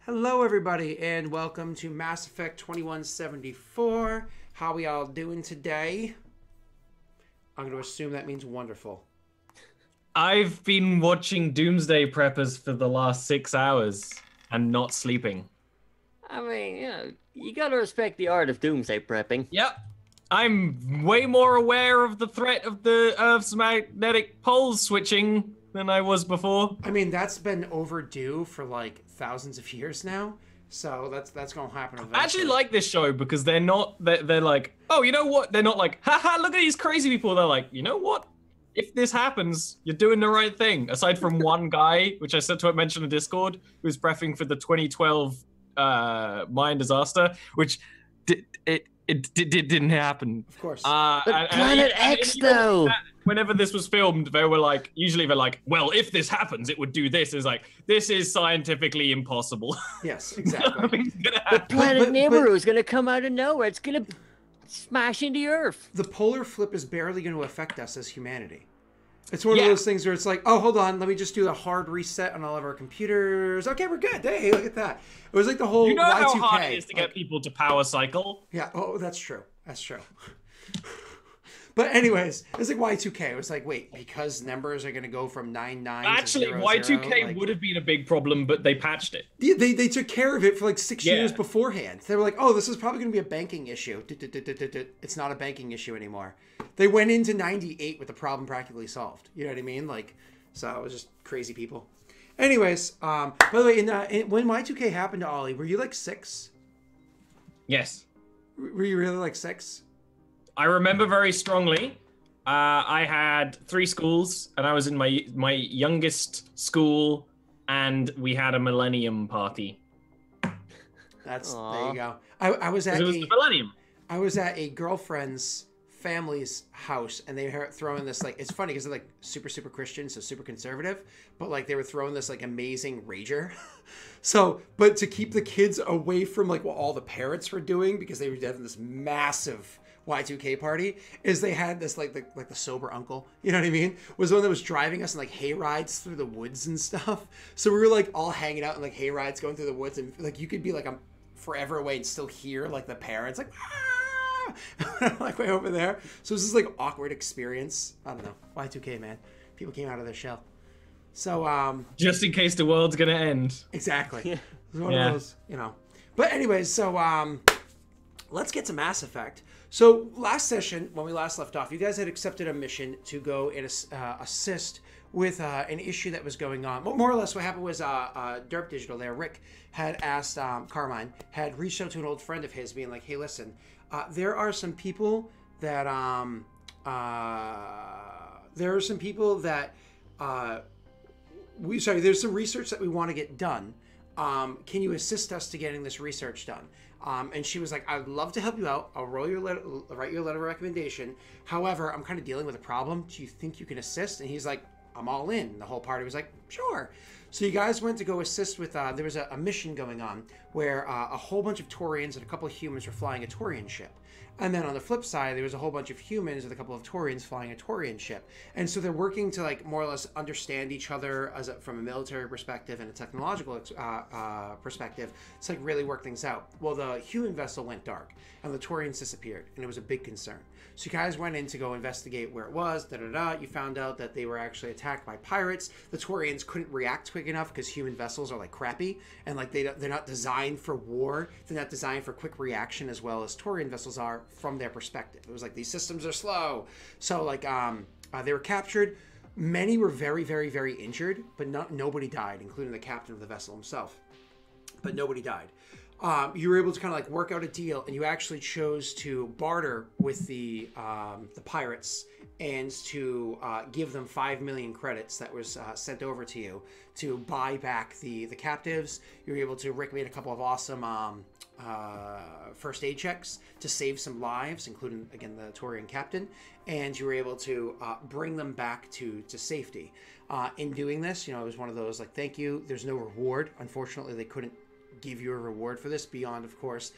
Hello, everybody, and welcome to Mass Effect 2174. How we all doing today? I'm going to assume that means wonderful. I've been watching Doomsday Preppers for the last 6 hours and not sleeping. I mean, you gotta respect the art of doomsday prepping. Yep. I'm way more aware of the threat of the Earth's magnetic poles switching than I was before. I mean, that's been overdue for like thousands of years now, so that's going to happen eventually. I actually like this show because they're like, oh, you know what? They're not like, haha, look at these crazy people. They're like, you know what? If this happens, you're doing the right thing. Aside from one guy, which I said to mention in Discord, who's prepping for the 2012 mine disaster, which didn't happen. Of course. But Planet X, though. Whenever this was filmed, they were like, usually they're like, well, if this happens, it would do this. It's like, this is scientifically impossible. Yes, exactly. But Planet Nibiru is gonna come out of nowhere. It's gonna smash into Earth. The polar flip is barely going to affect us as humanity. It's one of those things where it's like, oh, hold on, let me just do a hard reset on all of our computers. Okay, we're good. Hey, look at that. It was like the whole You know Y2K. how hard it is to get people to power cycle? Yeah, oh, that's true. That's true. But anyways, it's like Y2K. It was like, wait, because numbers are going to go from 99 Actually, to 00, Y2K like, would have been a big problem, but they patched it. They took care of it for like 6 years beforehand. They were like, oh, this is probably going to be a banking issue. It's not a banking issue anymore. They went into 98 with the problem practically solved. You know what I mean? Like, so it was just crazy people. Anyways, by the way, when Y2K happened to Ollie, were you like 6? Yes. Were you really like 6? I remember very strongly. I had 3 schools, and I was in my youngest school, and we had a millennium party. That's there you go. I was at it was the millennium. I was at a girlfriend's family's house, and they were throwing this, like, it's funny because they're like super Christian, so super conservative, but like they were throwing this like amazing rager. So, but to keep the kids away from like what all the parents were doing, because they were having this massive Y2K party, is they had this like the sober uncle, you know what I mean, was the one that was driving us in like hay rides through the woods and stuff. So we were like all hanging out in like hay rides going through the woods, and like you could be like I'm forever away and still hear like the parents like like way over there. So it was this like awkward experience. I don't know, Y2K, man, people came out of their shell. So just in case the world's gonna end. Exactly. It was one of those, you know. But anyways, so let's get to Mass Effect. So last session, when we last left off, you guys had accepted a mission to go and assist with an issue that was going on. More or less what happened was Derp Digital there, Rick, had asked Carmine, had reached out to an old friend of his being like, hey, listen, there are some people that there's some research that we want to get done. Can you assist us to getting this research done? And she was like, I'd love to help you out. I'll write you a letter of recommendation. However, I'm kind of dealing with a problem. Do you think you can assist? And he's like, I'm all in. The whole party was like, sure. So you guys went to go assist with, there was a mission going on where a whole bunch of Taurians and a couple of humans were flying a Taurian ship. And then on the flip side, there was a whole bunch of humans with a couple of Taurians flying a Taurian ship. And so they're working to like more or less understand each other from a military perspective and a technological perspective to like really work things out. Well, the human vessel went dark and the Taurians disappeared, and it was a big concern. So you guys went in to go investigate where it was. You found out that they were actually attacked by pirates. The Taurians couldn't react quick enough because human vessels are like crappy, and like they're not designed for war. They're not designed for quick reaction as well as Taurian vessels are from their perspective. It was like these systems are slow. So like they were captured. Many were very injured, but nobody died, including the captain of the vessel himself. But nobody died. You were able to kind of like work out a deal, and you actually chose to barter with the pirates and to give them 5 million credits that was sent over to you to buy back the captives. You were able to made a couple of awesome first aid checks to save some lives, including again the Taurian captain, and you were able to bring them back to safety. In doing this, you know, it was one of those like, thank you. There's no reward. Unfortunately, they couldn't give you a reward for this beyond, of course,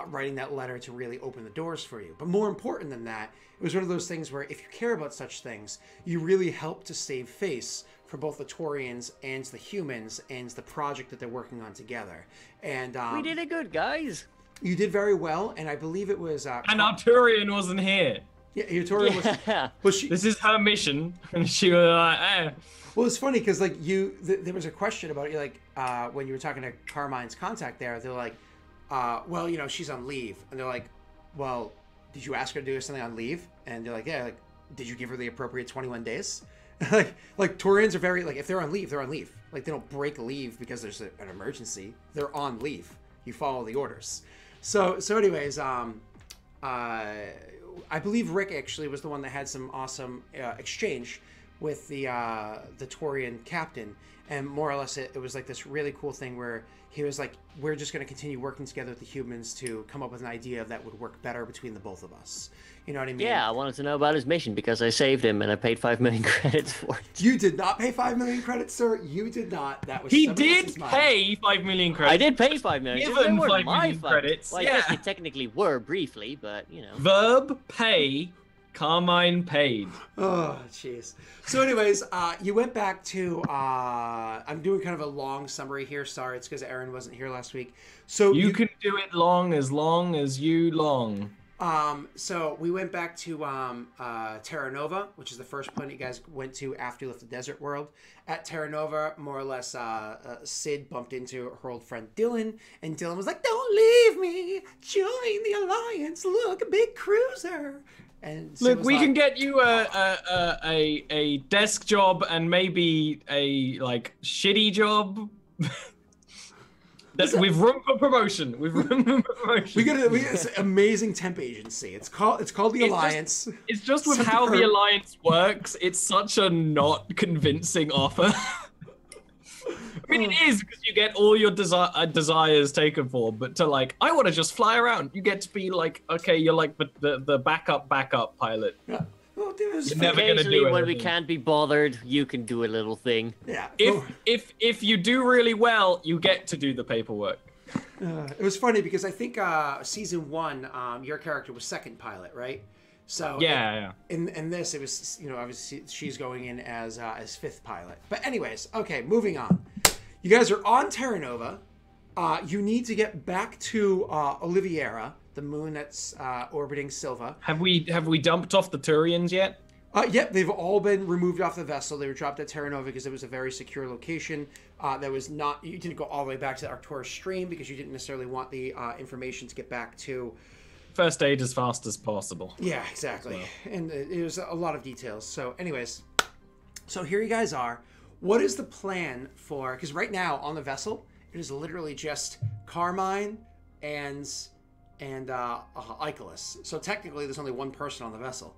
writing that letter to really open the doors for you. But more important than that, it was one of those things where if you care about such things, you really help to save face for both the Taurians and the humans and the project that they're working on together. And We did it good, guys. you did very well, and I believe it was And Arturian wasn't here. yeah, Taurian was. Yeah. Well, she, This is her mission, and she was like, eh. well, it's funny because like there was a question about it. Like when you were talking to Carmine's contact there, they're like, well, you know, she's on leave, and they're like, well, did you ask her to do something on leave? And they're like, yeah, like, did you give her the appropriate 21 days? like Taurians are very like, if they're on leave, they're on leave. Like they don't break leave because there's an emergency. They're on leave. You follow the orders. So anyways, I believe Rick actually was the one that had some awesome exchange with the Taurian captain, and more or less it was like this really cool thing where he was like, we're just going to continue working together with the humans to come up with an idea that would work better between the both of us. You know what I mean? Yeah, I wanted to know about his mission because I saved him and I paid 5 million credits for it. You did not pay 5 million credits, sir. You did not. That was He somebody did else's money. pay 5 million credits. I did pay 5 million. Given They weren't 5 my million fault. credits, Well, I guess yeah. they technically were briefly, but you know. Verb pay, Carmine paid. Oh, jeez. So anyways, you went back to, I'm doing kind of a long summary here. Sorry, it's because Aaron wasn't here last week. So You can do it long as you long. So we went back to Terra Nova, which is the first planet you guys went to after you left the desert world. At Terra Nova, more or less, Sid bumped into her old friend Dylan, and Dylan was like, "Don't leave me, join the Alliance. Look, a big cruiser." And Sid Look, was we like, can get you a desk job and maybe a like shitty job. We've room for promotion. We've room for promotion. We got it's an amazing temp agency. It's called the Alliance. It's just with Something how the for- Alliance works, it's such a not convincing offer. I mean, it is because you get all your desires taken for, but to like, I want to just fly around. You get to be like, okay, you're like the backup pilot. Yeah. Well, dude, it was You're fun. never gonna Occasionally, do when we anything. can't be bothered, you can do a little thing. Yeah. If you do really well, you get to do the paperwork. It was funny because I think season 1, your character was second pilot, right? So Yeah. In this, it was, you know, obviously she's going in as fifth pilot. But anyways, okay, moving on. You guys are on Terra Nova. You need to get back to Oliviera, the moon that's orbiting Silva. Have we dumped off the Turians yet? Yep, they've all been removed off the vessel. They were dropped at Terra Nova because it was a very secure location. That was not, you didn't go all the way back to the Arcturus stream because you didn't necessarily want the information to get back to. First aid as fast as possible. Yeah, exactly. And it was a lot of details. So anyways, so here you guys are. What is the plan for, because right now on the vessel, it is literally just Carmine and Icarus. So technically there's only one person on the vessel.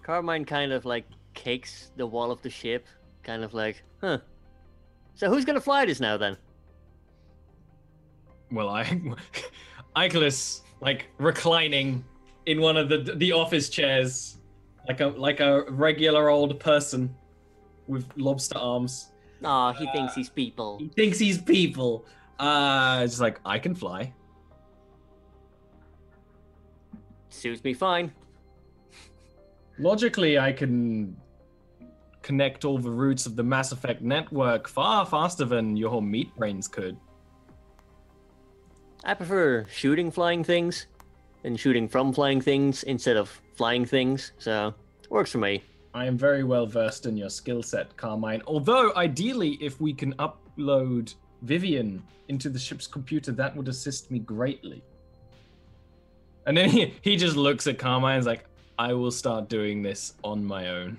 Carmine kind of like cakes the wall of the ship, kind of like, huh. So who's gonna fly this now then? Well, Icarus, like reclining in one of the office chairs, like a regular old person with lobster arms. Aw, he thinks he's people. He thinks he's people. It's like, I can fly. Suits me fine. Logically, I can connect all the routes of the Mass Effect network far faster than your meat brains could. I prefer shooting flying things and shooting from flying things instead of flying things, so works for me. I am very well versed in your skill set, Carmine. Although, ideally, if we can upload Vivian into the ship's computer, that would assist me greatly. And then he just looks at Carmine and is like, I will start doing this on my own.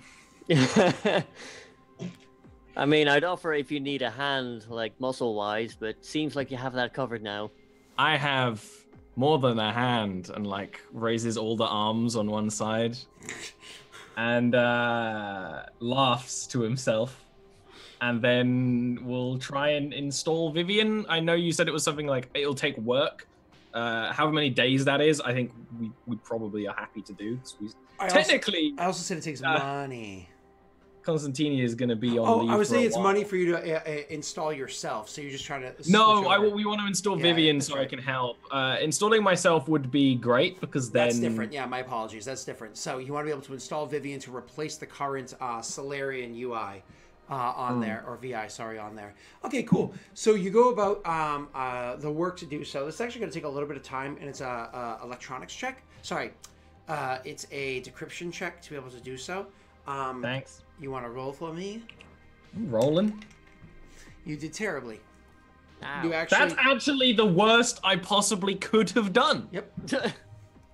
I mean, I'd offer if you need a hand, like muscle-wise, but seems like you have that covered now. I have more than a hand, and like raises all the arms on one side and laughs to himself. And then we'll try and install Vivian. I know you said it was something like it'll take work. However many days that is, I think we probably are happy to do. I also said it takes money. Constantini is going to be on Oh, leave I was for a saying it's while. money for you to install yourself. So you're just trying to. No, switch over. we want to install Yeah, Vivian that's so I right. can help. Installing myself would be great because then... That's different. Yeah, my apologies. That's different. So you want to be able to install Vivian to replace the current Solarian UI on there, or VI, sorry, on there. Okay, cool. So you go about the work to do so. This is actually going to take a little bit of time, and it's a electronics check. Sorry, it's a decryption check to be able to do so. Thanks. You want to roll for me? I'm rolling. You did terribly. Ow. You actually. That's actually the worst I possibly could have done. Yep.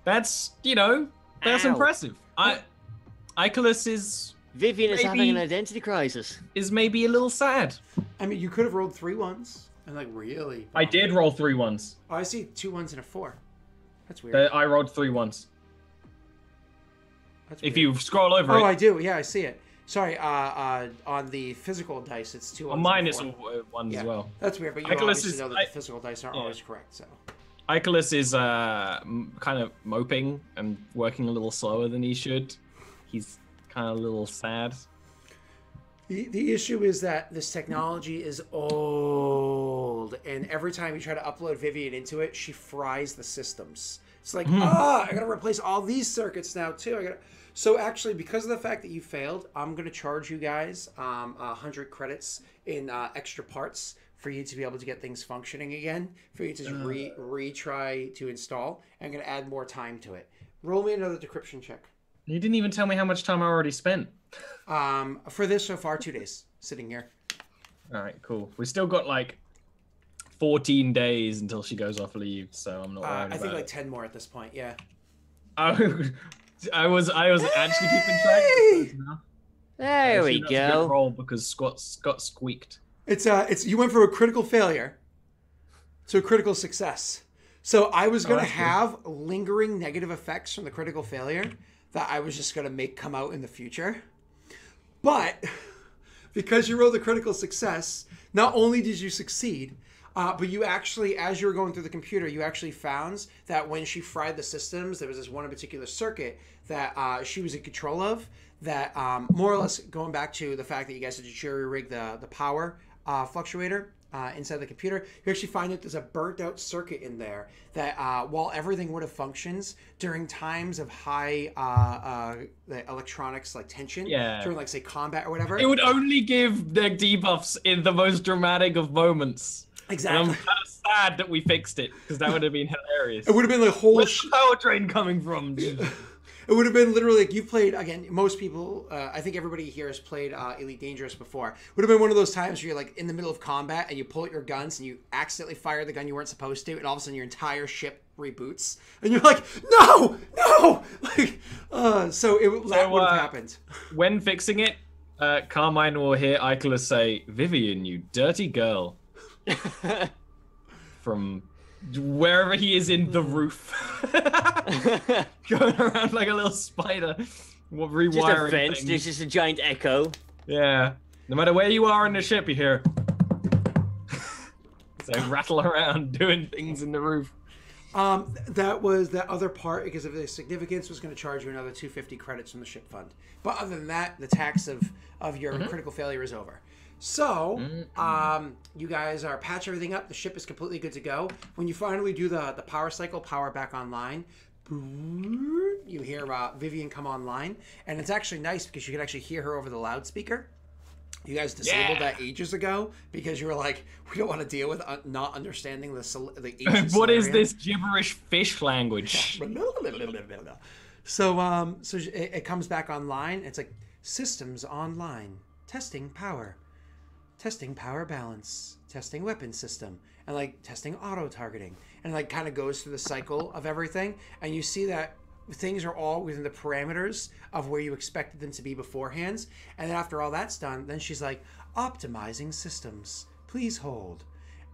That's, that's Ow. impressive. Icarus is Vivian is having an Maybe- identity crisis. maybe a little sad. I mean, you could have rolled 3 1s and like really. I did roll 3 1s. Oh, I see 2 1s and a 4. That's weird. I rolled 3 1s. That's If weird. you scroll over Oh, it, I do. Yeah, I see it. Sorry. On the physical dice, it's 2 on 1s. mine and a it's 4. all ones Yeah. as well. That's weird, but you Nicholas obviously is- know that the physical dice aren't always correct. So. Icarus is kind of moping and working a little slower than he should. He's kind of a little sad. The issue is that this technology is old, and every time you try to upload Vivian into it, she fries the systems. It's like, I gotta replace all these circuits now too. So actually, because of the fact that you failed, I'm gonna charge you guys 100 credits in extra parts for you to be able to get things functioning again, for you to just retry to install. I'm gonna add more time to it. Roll me another decryption check. You didn't even tell me how much time I already spent. For this so far, 2 days sitting here. All right, cool. We still got like 14 days until she goes off leave, so I'm not worried I about think like it. 10 more at this point. Yeah. I was actually keeping track of this now. There we Actually, that's a good go. roll because Scott squeaked. It's you went from a critical failure to a critical success. So I was gonna that's good. have lingering negative effects from the critical failure that I was just gonna make come out in the future. But because you rolled a critical success, not only did you succeed, but you actually, as you were going through the computer, you actually found that when she fried the systems, there was this one particular circuit that she was in control of that more or less going back to the fact that you guys had to jury-rig the power fluctuator inside the computer, you actually find that there's a burnt out circuit in there that while everything would have functions during times of high the electronics like tension, Yeah. during like say combat or whatever. It would only give the debuffs in the most dramatic of moments. Exactly. And I'm kind of sad that we fixed it because that would have been hilarious. It would have been like whole. Where's the power train coming from? It would have been literally like you played again. Most people, I think everybody here has played Elite Dangerous before. Would have been one of those times where you're like in the middle of combat and you pull out your guns and you accidentally fire the gun you weren't supposed to, and all of a sudden your entire ship reboots, and you're like, no, like, so that would have happened. When fixing it, Carmine will hear Icarus say, "Vivian, you dirty girl," from wherever he is in the roof, going around like a little spider, rewiring Just a vent. things. There's just a giant echo. Yeah. No matter where you are in the ship, you hear. So rattle around doing things in the roof. That was that other part because of the significance was going to charge you another 250 credits from the ship fund. But other than that, the tax of your critical failure is over. So, you guys are patch everything up. The ship is completely good to go. When you finally do the power cycle, power back online, you hear Vivian come online, and it's actually nice because you can actually hear her over the loudspeaker. You guys disabled that ages ago because you were like, we don't want to deal with not understanding the ancient What is Solarian. this gibberish fish language? So it comes back online. It's like systems online, testing power balance, testing weapon system, and like testing auto targeting, and like kind of goes through the cycle of everything. And you see that things are all within the parameters of where you expected them to be beforehand. And then after all that's done, then she's like, optimizing systems, please hold.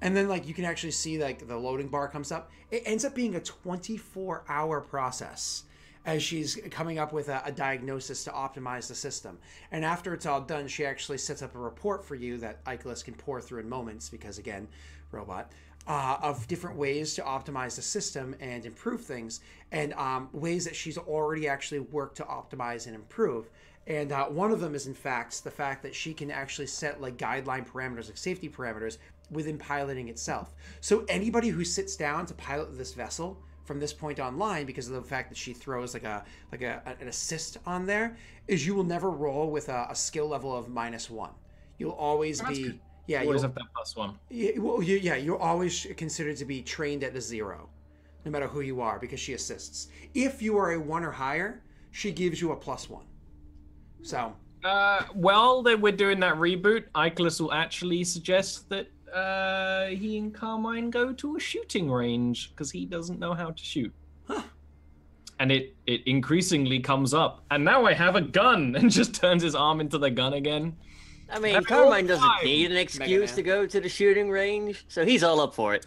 And then like you can actually see like the loading bar comes up. It ends up being a 24-hour process as she's coming up with a diagnosis to optimize the system. And after it's all done, she actually sets up a report for you that Icarus can pour through in moments because, again, robot, of different ways to optimize the system and improve things, and ways that she's already actually worked to optimize and improve. And one of them is, in fact, the fact that she can actually set like guideline parameters, like safety parameters, within piloting itself. So anybody who sits down to pilot this vessel from this point online, because of the fact that she throws like an assist on there, is you will never roll with a skill level of -1. You'll always be you always have that +1. You're always considered to be trained at a 0, no matter who you are, because she assists. If you are a 1 or higher, she gives you a +1. So, while that we're doing that reboot, Icarus will actually suggest that he and Carmine go to a shooting range because he doesn't know how to shoot. Huh. And it increasingly comes up. And now I have a gun, and just turns his arm into the gun again. I mean, Carmine doesn't need an excuse to go to the shooting range, so he's all up for it.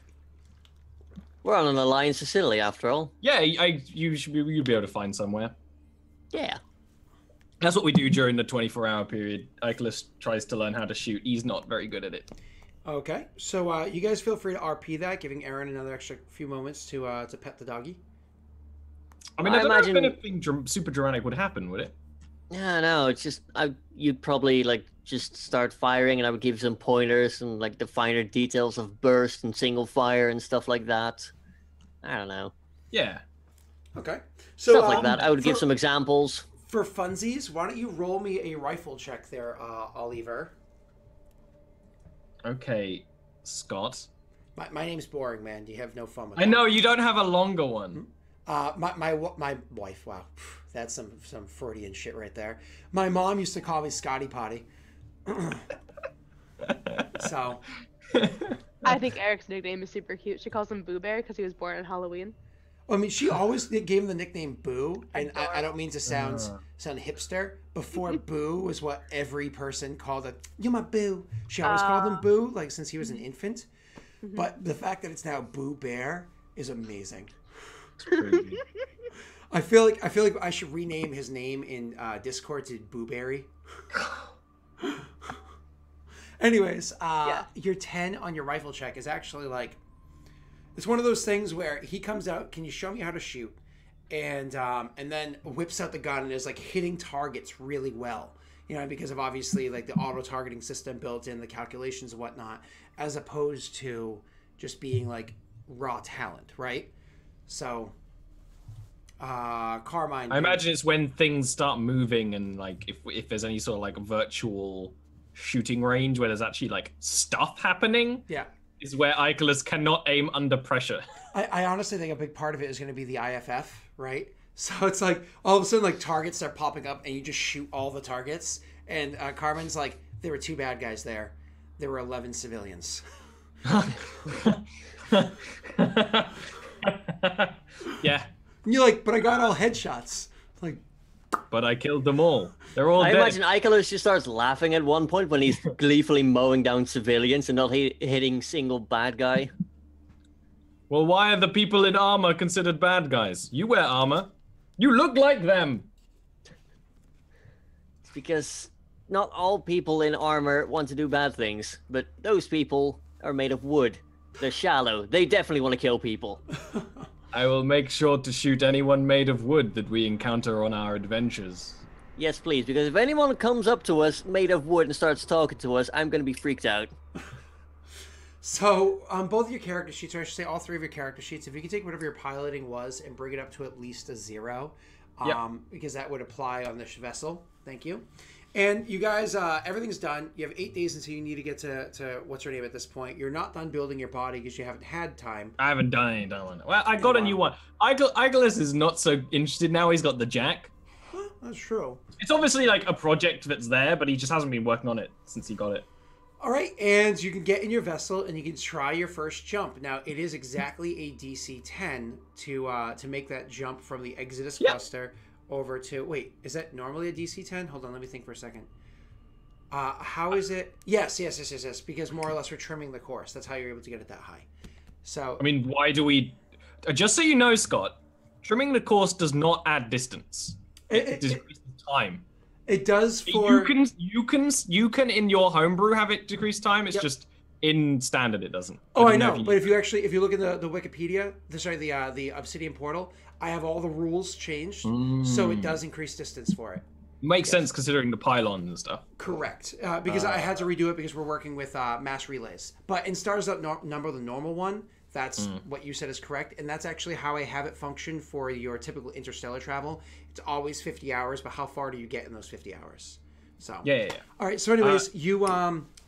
We're on an alliance facility, after all. Yeah, you'd be able to find somewhere. Yeah. That's what we do during the 24-hour period. Icarus tries to learn how to shoot. He's not very good at it. Okay, so you guys feel free to RP that, giving Aaron another extra few moments to pet the doggy. I mean, I don't imagine know if anything super dramatic would happen, would it? Yeah, no, it's just you'd probably like just start firing, and I would give you some pointers and like the finer details of burst and single fire and stuff like that. I don't know. Yeah. Okay. So stuff like that. I would give some examples. For funsies, why don't you roll me a rifle check there, Oliver? Okay, Scott. My name's boring, man. You have no fun with I know, you don't have a longer one. My wife, wow. That's some Freudian shit right there. My mom used to call me Scotty Potty. So. I think Eric's nickname is super cute. She calls him Boo Bear because he was born on Halloween. I mean, she always gave him the nickname Boo, and I don't mean to sound hipster. Before Boo was what every person called it. You're my Boo. She always called him Boo, like since he was an infant. Mm-hmm. But the fact that it's now Boo Bear is amazing. It's crazy. I feel like I should rename his name in Discord to Boo Berry. Anyways, your 10 on your rifle check is actually like. It's one of those things where he comes out, can you show me how to shoot? And then whips out the gun and is like hitting targets really well. You know, because of obviously like the auto targeting system built in, the calculations and whatnot, as opposed to just being like raw talent, right? So Carmine. I imagine it's when things start moving and like if there's any sort of like virtual shooting range where there's actually like stuff happening. Yeah. Is where Icarus cannot aim under pressure. I honestly think a big part of it is going to be the IFF, right? So it's like all of a sudden like targets start popping up and you just shoot all the targets. And Carmen's like, there were 2 bad guys there. There were 11 civilians. Yeah. And you're like, but I got all headshots. Like, but I killed them all. They're all dead. I imagine Icarus just starts laughing at one point when he's gleefully mowing down civilians and not hitting single bad guy. Well, why are the people in armor considered bad guys? You wear armor. You look like them. It's because not all people in armor want to do bad things, but those people are made of wood. They're shallow. They definitely want to kill people. I will make sure to shoot anyone made of wood that we encounter on our adventures. Yes, please, because if anyone comes up to us made of wood and starts talking to us, I'm going to be freaked out. So, on both of your character sheets, or I should say all 3 of your character sheets, if you could take whatever your piloting was and bring it up to at least a 0, because that would apply on this vessel. Thank you. And you guys, everything's done. You have 8 days until you need to get to what's her name at this point. You're not done building your body because you haven't had time. I haven't done any done. Well, I got a new one. Icarus is not so interested now. He's got the jack. Huh, that's true. It's obviously like a project that's there, but he just hasn't been working on it since he got it. All right, and you can get in your vessel and you can try your first jump. Now, it is exactly a DC 10 to make that jump from the Exodus cluster over to... Wait, is that normally a DC 10? Hold on, let me think for a second. How is it? Yes, because more or less we're trimming the course. That's how you're able to get it that high. So... I mean, why do we... Just so you know, Scott, trimming the course does not add distance. It decreases time. It does for... You can in your homebrew have it decrease time. It's just in standard it doesn't. Oh, I know. But if you look in the Wikipedia, the Obsidian portal, I have all the rules changed, so it does increase distance for it. Makes sense considering the pylon and stuff. Correct. Because I had to redo it because we're working with mass relays. But in stars outnumber the normal one, that's what you said is correct. And that's actually how I have it function for your typical interstellar travel. It's always 50 hours, but how far do you get in those 50 hours? So Yeah. All right. So anyways, you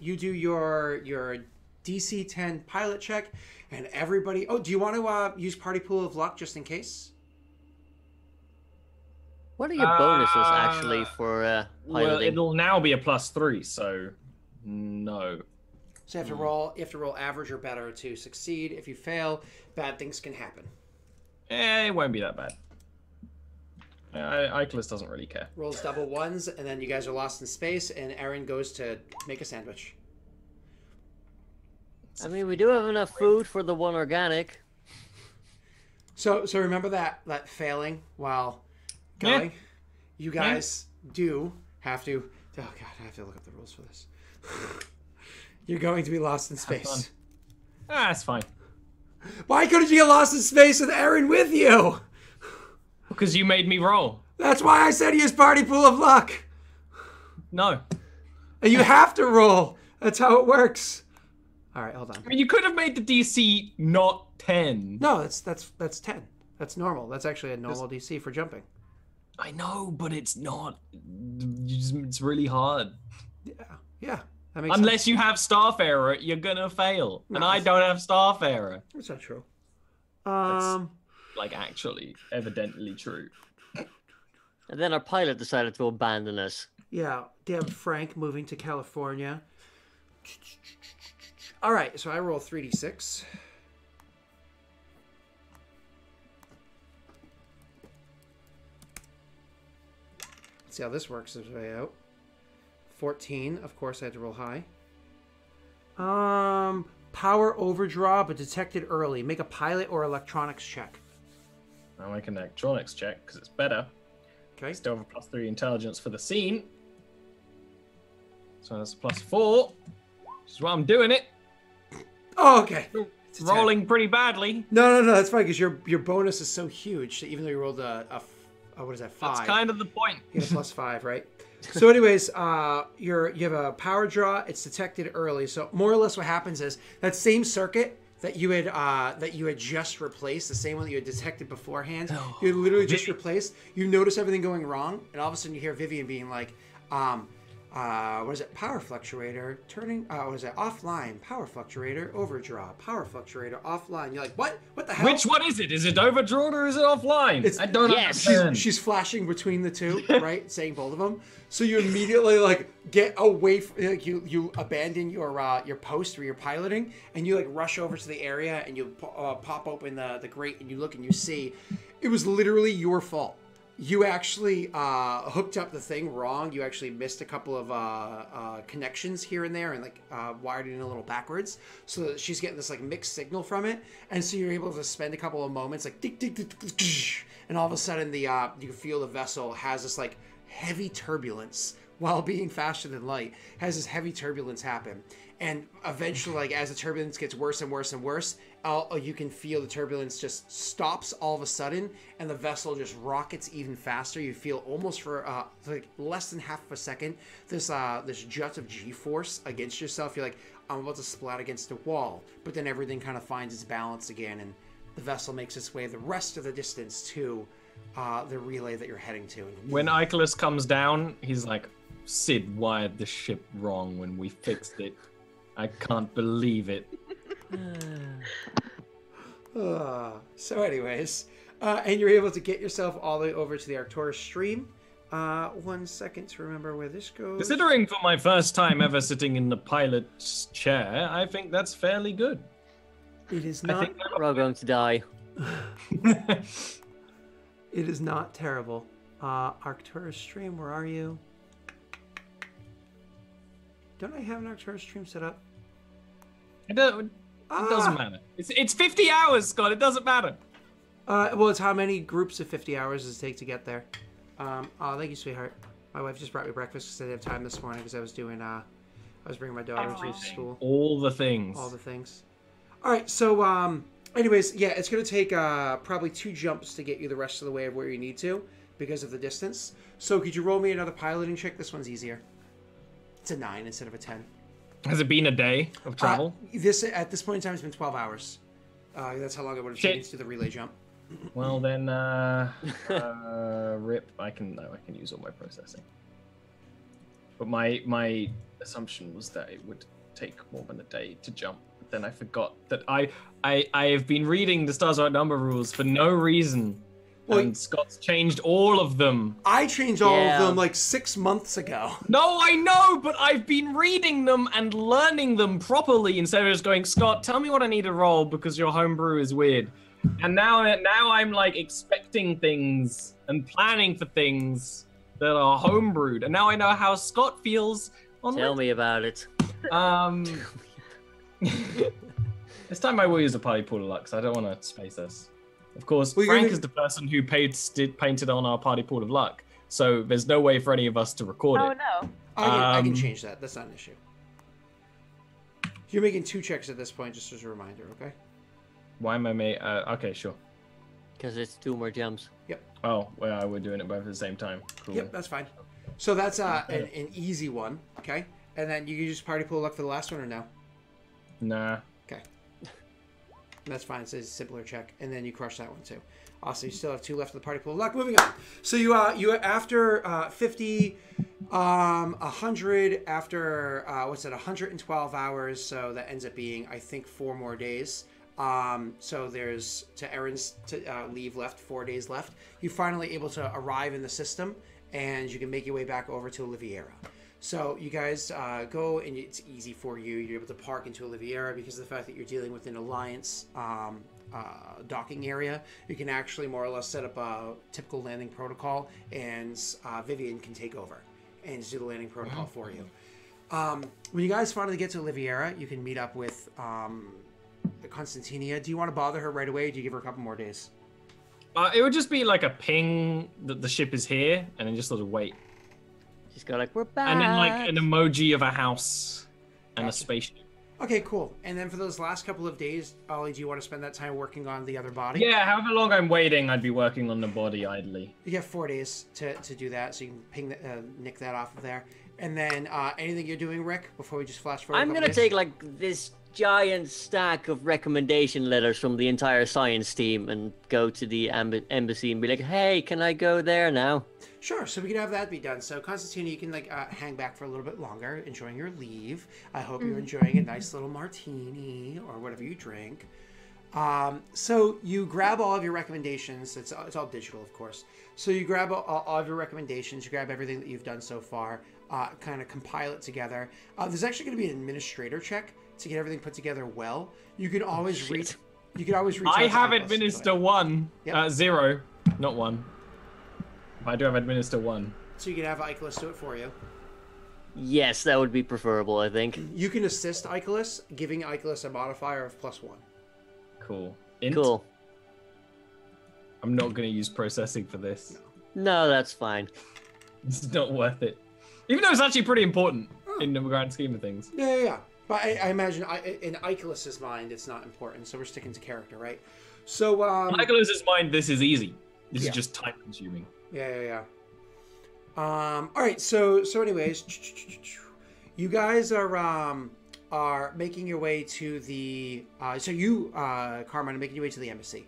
do your DC 10 pilot check, and everybody. Oh, do you want to use Party Pool of Luck just in case? What are your bonuses actually for piloting? Well, it'll now be a +3, so no. So you have to roll. You have to roll average or better to succeed. If you fail, bad things can happen. It won't be that bad. Icarus doesn't really care. Rolls double ones, and then you guys are lost in space, and Aaron goes to make a sandwich. I mean, we do have enough food for the one organic. So remember that failing while going? Yeah. You guys do have to. Oh god, I have to look up the rules for this. You're going to be lost in space. That's fine. Why couldn't you get lost in space with Aaron with you? Because you made me roll. That's why I said use Party Pool of Luck. No. And you have to roll. That's how it works. All right, hold on. I mean, you could have made the DC not 10. No, that's 10. That's normal. That's actually a normal DC for jumping. I know, but it's not. It's really hard. Yeah. That makes Unless sense. you have Starfarer, you're gonna fail. No, and I don't have Starfarer. That's not true. Like, actually, evidently true. And then our pilot decided to abandon us. Yeah, damn Frank moving to California. All right, so I roll 3d6. Let's see how this works its way out. 14, of course I had to roll high. Power overdraw, but detected early. Make a pilot or electronics check. I'll make an electronics check, because it's better. Okay. Still have a +3 intelligence for the scene. So that's a +4. Which is why I'm doing it. Oh, okay. It's a 10. Rolling pretty badly. No, that's fine because your bonus is so huge that even though you rolled a what is that, 5? That's kind of the point. You get a +5, right? So, anyways, you have a power draw. It's detected early. So, more or less, what happens is that same circuit that you had just replaced, the same one that you had detected beforehand, you had literally just replaced. You notice everything going wrong, and all of a sudden you hear Vivian being like, what is it? Power fluctuator turning. What is it? Offline. Power fluctuator overdraw. Power fluctuator offline. You're like, what? What the hell? Which one is it? Is it overdrawn or is it offline? I don't understand. She's flashing between the two, right? Saying both of them. So you immediately like get away. You abandon your post where you're piloting, and you like rush over to the area, and you pop open the grate, and you look and you see, it was literally your fault. You actually hooked up the thing wrong. You actually missed a couple of connections here and there and like wired it in a little backwards. So that she's getting this like mixed signal from it. And so you're able to spend a couple of moments like tick, tick, tick, tick, tick, and all of a sudden you can feel the vessel has this like heavy turbulence while being faster than light, has this heavy turbulence happen. And eventually, like as the turbulence gets worse and worse and worse, you can feel the turbulence just stops all of a sudden, and the vessel just rockets even faster. You feel almost for like less than half of a second this jut of G-force against yourself. You're like, I'm about to splat against a wall, but then everything kind of finds its balance again, and the vessel makes its way the rest of the distance to the relay that you're heading to. When Icarus comes down, he's like, Sid wired the ship wrong when we fixed it. I can't believe it. So anyways, and you're able to get yourself all the way over to the Arcturus stream. 1 second to remember where this goes. Considering for my first time ever sitting in the pilot's chair, I think that's fairly good. It is not. We're all going to die. It is not terrible. Arcturus stream, where are you? Don't I have an Arcturus stream set up? It doesn't matter. It's 50 hours, Scott. It doesn't matter. Well, it's how many groups of 50 hours does it take to get there? Oh, thank you, sweetheart. My wife just brought me breakfast because I didn't have time this morning because I was doing, I was bringing my daughter to school. All the things. All the things. All right, so, anyways, yeah, it's going to take probably 2 jumps to get you the rest of the way of where you need to. because of the distance. So could you roll me another piloting check? This one's easier. It's a 9 instead of a 10. Has it been a day of travel? This at this point in time, it's been 12 hours. That's how long it would have taken to do the relay jump. Well then, rip. I can use all my processing. But my assumption was that it would take more than a day to jump. But then I forgot that I have been reading the Stars Right Number rules for no reason. Well, and Scott's changed all of them. I changed all of them like 6 months ago. No, I know, but I've been reading them and learning them properly instead of just going, Scott, tell me what I need to roll because your homebrew is weird. And now I'm like expecting things and planning for things that are homebrewed. And now I know how Scott feels on Tell me about it. This time I will use a party pool of luck, so I don't want to space us. Of course, Well, Frank is the person who painted on our party pool of luck, so there's no way for any of us to record Oh it. no. I can change that. That's not an issue. You're making 2 checks at this point, just as a reminder, okay? Why am I made? Okay, sure. Because it's 2 more jumps. Oh, well, we're doing it both at the same time. Cool. Yep, that's fine. So that's an easy one, okay? And then you can just party pool luck for the last one or no? Nah. Okay. That's fine. It's a simpler check, and then you crush that one too. Awesome. You still have 2 left of the party pool of luck. Moving on. So you after 50, 100 after 112 hours. So that ends up being I think 4 more days. So there's to Erin's leave left 4 days left. You're finally able to arrive in the system, and you can make your way back over to Oliviera. So you guys go, and it's easy for you. You're able to park into Oliviera because of the fact that you're dealing with an Alliance docking area. You can actually more or less set up a typical landing protocol, and Vivian can take over and do the landing protocol for you. When you guys finally get to Oliviera, you can meet up with Constantinia. Do you want to bother her right away, or do you give her a couple more days? It would just be like a ping that the ship is here, and then just sort of wait. She's got like, we're back. And then like an emoji of a house and a spaceship. Okay, cool. And then for those last couple of days, Ollie, do you want to spend that time working on the other body? Yeah, however long I'm waiting, I'd be working on the body idly. You get 4 days to do that, so you can ping nick that off of there. And then anything you're doing, Rick, before we just flash forward? I'm gonna take like this giant stack of recommendation letters from the entire science team and go to the embassy and be like, hey, can I go there now? Sure, so we can have that be done. So, Constantina, you can like hang back for a little bit longer, enjoying your leave. I hope you're enjoying a nice little martini or whatever you drink. So you grab all of your recommendations. It's all digital, of course. So you grab all of your recommendations. You grab everything that you've done so far, kind of compile it together. There's actually going to be an administrator check to get everything put together well. You can always reach. You can always reach. I out to have Atlas. administer 1, Yep. 0, not 1. I do have administer 1. So you can have Icarus do it for you. Yes, that would be preferable, I think. You can assist Icarus, giving Icarus a modifier of +1. Cool. Int? Cool. I'm not going to use processing for this. No, that's fine. It's not worth it. Even though it's actually pretty important in the grand scheme of things. Yeah. But I imagine in Icarus's mind, it's not important, so we're sticking to character, right? So, Nicholas's mind, this is easy. This Yeah. is just time consuming. Yeah. All right. So anyways, you guys are making your way to the. So you, Carmine, are making your way to the embassy.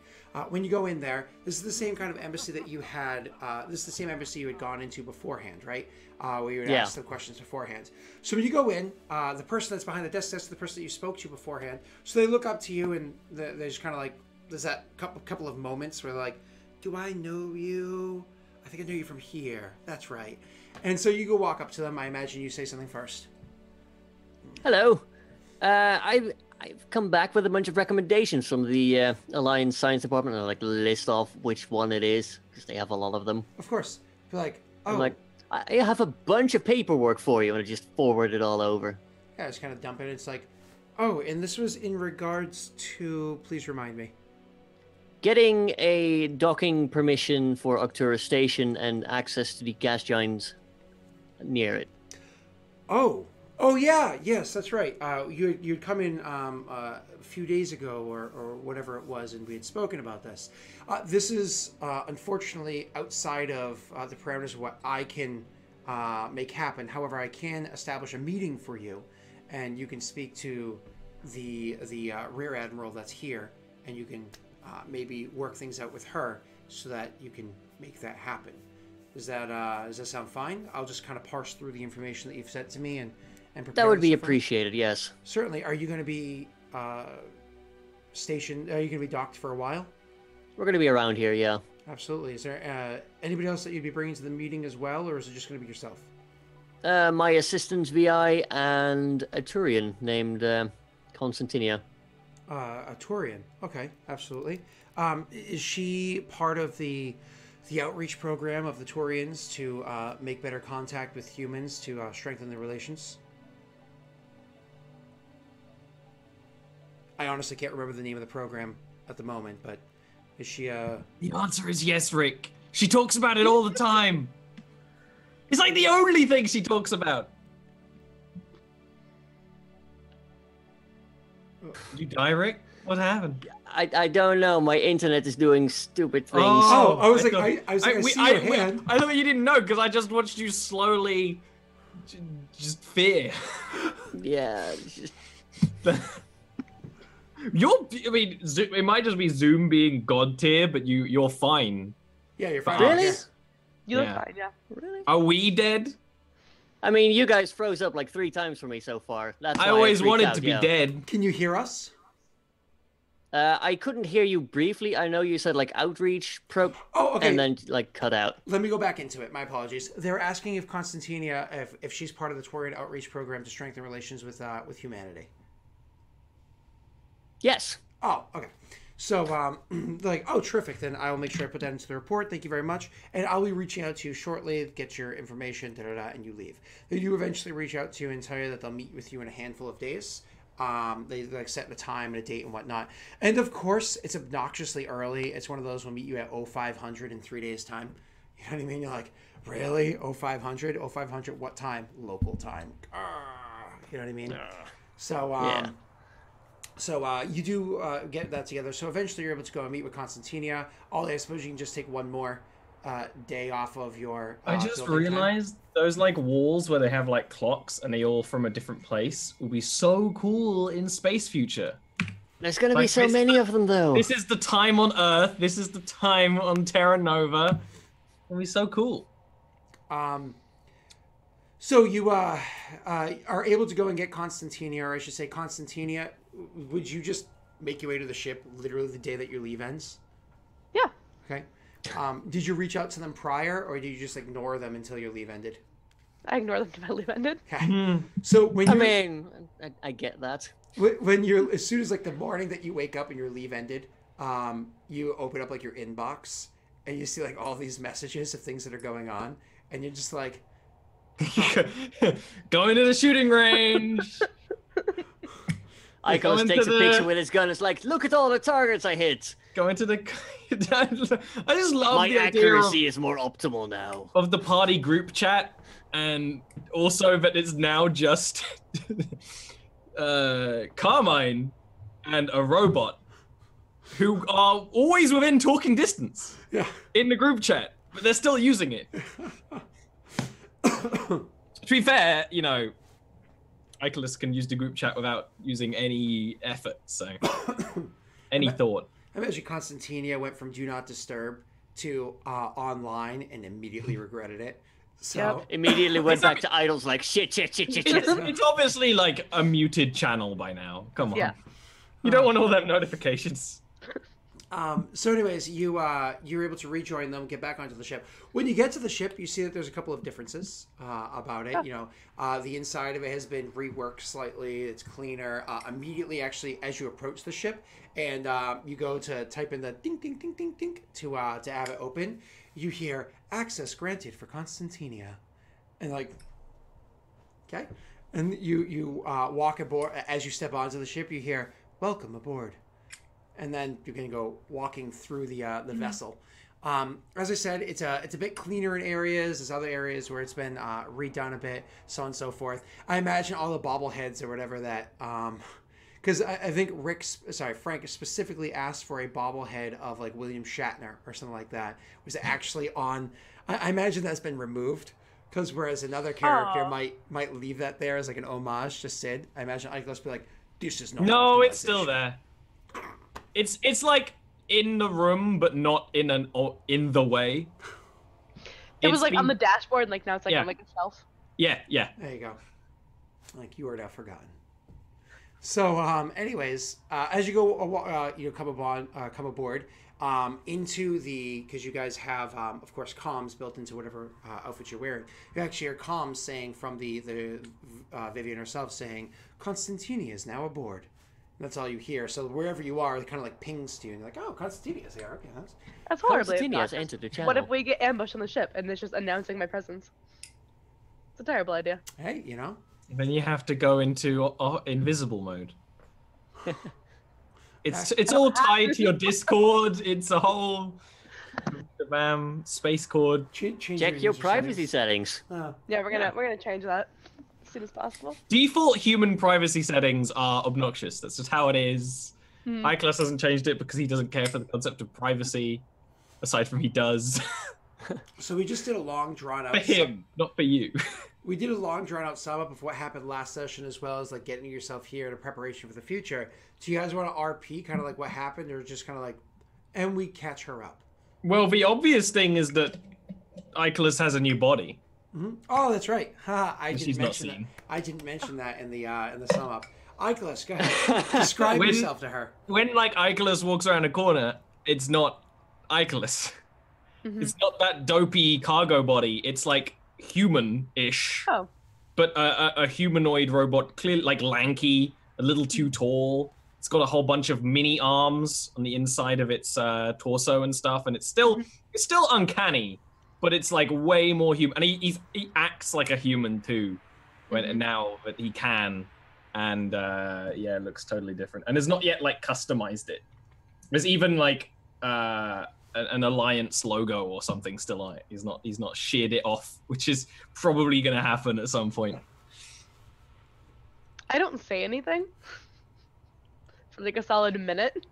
When you go in there, this is the same kind of embassy that you had. This is the same embassy you had gone into beforehand, right? Where you would ask them questions beforehand. So when you go in, the person that's behind the desk, that's the person that you spoke to beforehand. So they look up to you, and they're just kind of like, there's that couple of moments where they're like, "Do I know you? I think I know you from here. That's right." And so you go walk up to them. I imagine you say something first. Hello. I've come back with a bunch of recommendations from the Alliance Science Department. I like list off which one it is because they have a lot of them. Of course. You're like, oh, I'm like, I have a bunch of paperwork for you, and I just forward it all over. yeah, just kind of dump it. It's like, oh, and this was in regards to. Please remind me. Getting a docking permission for Arcturus Station and access to the gas giants near it. Oh, Oh yeah, yes, that's right. You'd come in a few days ago or whatever it was, and we had spoken about this. This is unfortunately outside of the parameters of what I can make happen. However, I can establish a meeting for you, and you can speak to the rear admiral that's here, and you can maybe work things out with her so that you can make that happen. Does that sound fine? I'll just kind of parse through the information that you've sent to me and prepare. That would be stuff for it. appreciated, yes. Certainly. Are you going to be stationed? Are you going to be docked for a while? We're going to be around here, yeah. Absolutely. Is there anybody else that you'd be bringing to the meeting as well, or is it just going to be yourself? My assistant's VI and a Turian named Constantinia. A Turian. Okay, absolutely. Is she part of the outreach program of the Turians to make better contact with humans to strengthen their relations? I honestly can't remember the name of the program at the moment, but is she The answer is yes, Rick. She talks about it all the time. It's like the only thing she talks about. Did you die, Rick? What happened? I don't know. My internet is doing stupid things. Oh, I was like, thought- I was like, I see your hand. I thought you didn't know because I just watched you slowly just fear. Yeah. it's just- It might just be Zoom being god tier, but you're fine. Yeah, you're fine. Really? Yeah. You look Yeah. fine, yeah. Really? Are we dead? I mean, you guys froze up like 3 times for me so far. That's why I always freaked wanted out, to be yeah. dead. Can you hear us? I couldn't hear you briefly. I know you said like outreach Oh, okay. and then like cut out. Let me go back into it. My apologies. They're asking if Constantinia, if she's part of the Torian outreach program to strengthen relations with humanity. Yes. Oh, okay. So, like, oh, terrific. Then I will make sure I put that into the report. Thank you very much. And I'll be reaching out to you shortly, get your information, and you leave. They do eventually reach out to you and tell you that they'll meet with you in a handful of days. They like set a time and a date and whatnot. And of course, it's obnoxiously early. It's one of those we'll meet you at 0500 in 3 days' time. You know what I mean? You're like, really? 0500? 0500 what time? Local time. You know what I mean? So, Yeah. So you do get that together. So eventually you're able to go and meet with Constantinia. I suppose you can just take one more day off of your I just building time. realized those like walls where they have like clocks and they all from a different place will be so cool in Space Future. There's gonna be Like, so this- many of them though. This is the time on Earth. This is the time on Terra Nova. It'll be so cool. So you are able to go and get Constantinia, or I should say Constantinia. Would you just make your way to the ship literally the day that your leave ends? Yeah. Okay. Did you reach out to them prior, or did you just ignore them until your leave ended? I ignored them until my leave ended. Okay. So when I you mean, I get that. when you're as soon as like the morning that you wake up and your leave ended, you open up like your inbox and you see like all these messages of things that are going on, and you're just like, Going to the shooting range. Icos going takes to a the- picture with his gun. It's like, look at all the targets I hit. Going to the. I just love My the idea of, accuracy is more optimal now. of the party group chat, and also that it's now just Carmine and a robot who are always within talking distance yeah. in the group chat, but they're still using it. To be fair, you know, Icarus can use the group chat without using any effort, so any thought. I imagine Constantinia went from Do Not Disturb to online and immediately regretted it. So Yep. Immediately went back to idols like shit. It's obviously like a muted channel by now. Come on. Yeah. You don't want all them notifications. So anyways, you're able to rejoin them, get back onto the ship. When you get to the ship, you see that there's a couple of differences about it. Yeah. You know, the inside of it has been reworked slightly. It's cleaner. Immediately, actually, as you approach the ship and you go to type in the ding ding ding ding ding to have it open, you hear access granted for Constantinia, and like, okay, and you walk aboard. As you step onto the ship, you hear welcome aboard. And then you're going to go walking through the vessel. As I said, it's a bit cleaner in areas. There's other areas where it's been redone a bit, so on and so forth. I imagine all the bobbleheads or whatever that, because I think Frank specifically asked for a bobblehead of like William Shatner or something like that. Was actually on. I imagine that's been removed. Because whereas another character might leave that there as like an homage to Sid, I imagine Ikelos be like, "This is not." No, it's still there. It's like in the room, but not in the way. It was like on the dashboard, and like now it's like on like a shelf. Yeah. There you go. Like you are now forgotten. So, anyways, as you go, come aboard. Into the, because you guys have of course comms built into whatever outfit you're wearing. You actually hear comms saying from the Vivian herself saying Constantini is now aboard. And that's all you hear. So wherever you are, it kind of like pings to you, and you're like, oh, Constantini is here. Okay, that's horribly Constantini has obnoxious. entered the channel. What if we get ambushed on the ship and it's just announcing my presence? It's a terrible idea. Hey, you know. Then you have to go into invisible mode. It's all tied to your Discord. It's a whole space cord. Check your privacy settings. Yeah, we're gonna change that as soon as possible. Default human privacy settings are obnoxious. That's just how it is. Ikelos hasn't changed it because he doesn't care for the concept of privacy. Aside from he does. So we just did a long drawn out. For him, not for you. We did a long drawn out sum up of what happened last session, as well as like getting yourself here in a preparation for the future. Do you guys want to RP kind of like what happened, or just kind of like, and we catch her up? Well, the obvious thing is that Ikelos has a new body. Mm-hmm. Oh, that's right. I didn't She's not mention that. seen. I didn't mention that in the sum up. Ikelos, go ahead. Describe yourself to her. When like Ikelos walks around a corner, it's not Ikelos. Mm-hmm. It's not that dopey cargo body. It's like human-ish. Oh. But a humanoid robot, clearly like lanky, a little too tall. It's got a whole bunch of mini arms on the inside of its torso and stuff, and it's still uncanny, but it's like way more human. And he acts like a human too, now that he can, and it looks totally different. And has not yet like customized it. There's even like an Alliance logo or something still on it. He's not sheared it off, which is probably going to happen at some point. I don't say anything for like a solid minute.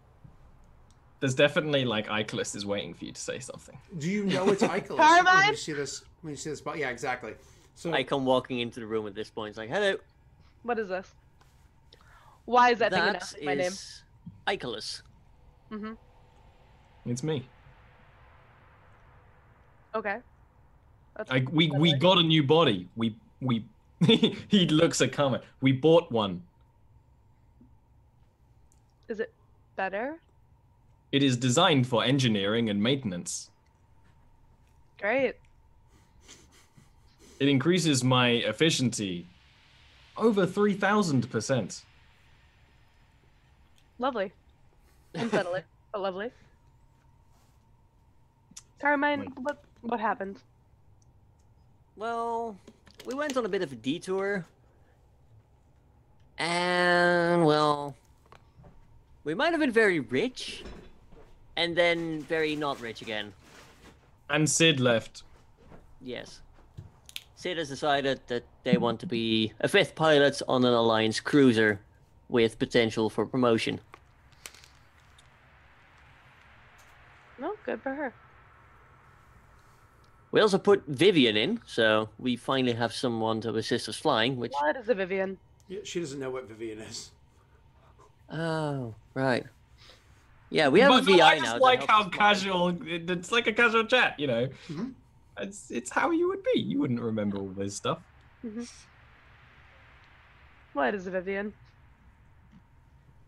There's definitely like Ikelos is waiting for you to say something. Do you know it's Ikelos Carmine? when you see this? Yeah, exactly. So I come walking into the room at this point. It's like, hello. What is this? Why is that thing That announcing my name? is Ikelos. Mm-hmm. It's me. Okay. We got a new body. We he looks at Carmen. We bought one. Is it better? It is designed for engineering and maintenance. Great. It increases my efficiency over 3,000%. Lovely. Unsettling, but lovely. Carmine, what happened? Well, we went on a bit of a detour. And, well, we might have been very rich, and then very not rich again. And Sid left. Yes. Sid has decided that they want to be a fifth pilot on an Alliance cruiser with potential for promotion. No, good for her. We also put Vivian in, so we finally have someone to assist us flying, which... What is a Vivian? Yeah, she doesn't know what Vivian is. Oh, right. Yeah, we have But a VI I now. just that like helps how us fly. casual. It's like a casual chat, you know. Mm-hmm. It's how you would be. You wouldn't remember all this stuff. Mm-hmm. What is a Vivian?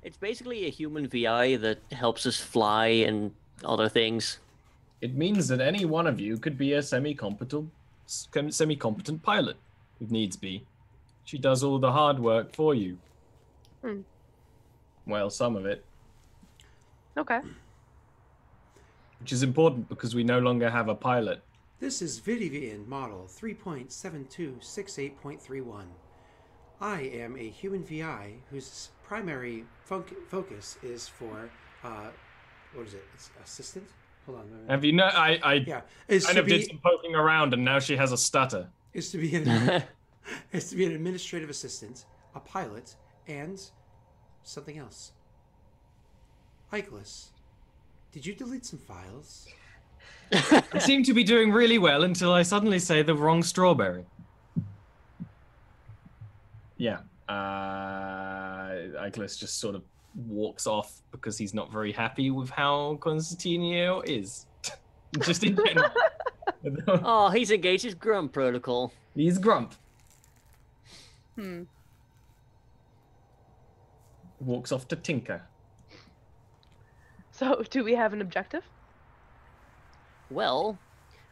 It's basically a human VI that helps us fly and other things. It means that any one of you could be a semi-competent pilot, if needs be. She does all the hard work for you. Hmm. Well, some of it, Okay. which is important because we no longer have a pilot. This is Vivian model 3.7268.31. I am a human VI whose primary focus is for, what is it? It's assistant? Hold on. Have you know? I Yeah, is kind to of did be some poking around, and now she has a stutter. is to be an is to be an administrative assistant, a pilot, and something else. Nicholas, did you delete some files? I seem to be doing really well until I suddenly say the wrong strawberry. Yeah. Icarus just sort of walks off because he's not very happy with how Constantino is. Just in general. Oh, he's engaged his Grunt protocol. He's grump. Walks off to tinker. So, do we have an objective? Well,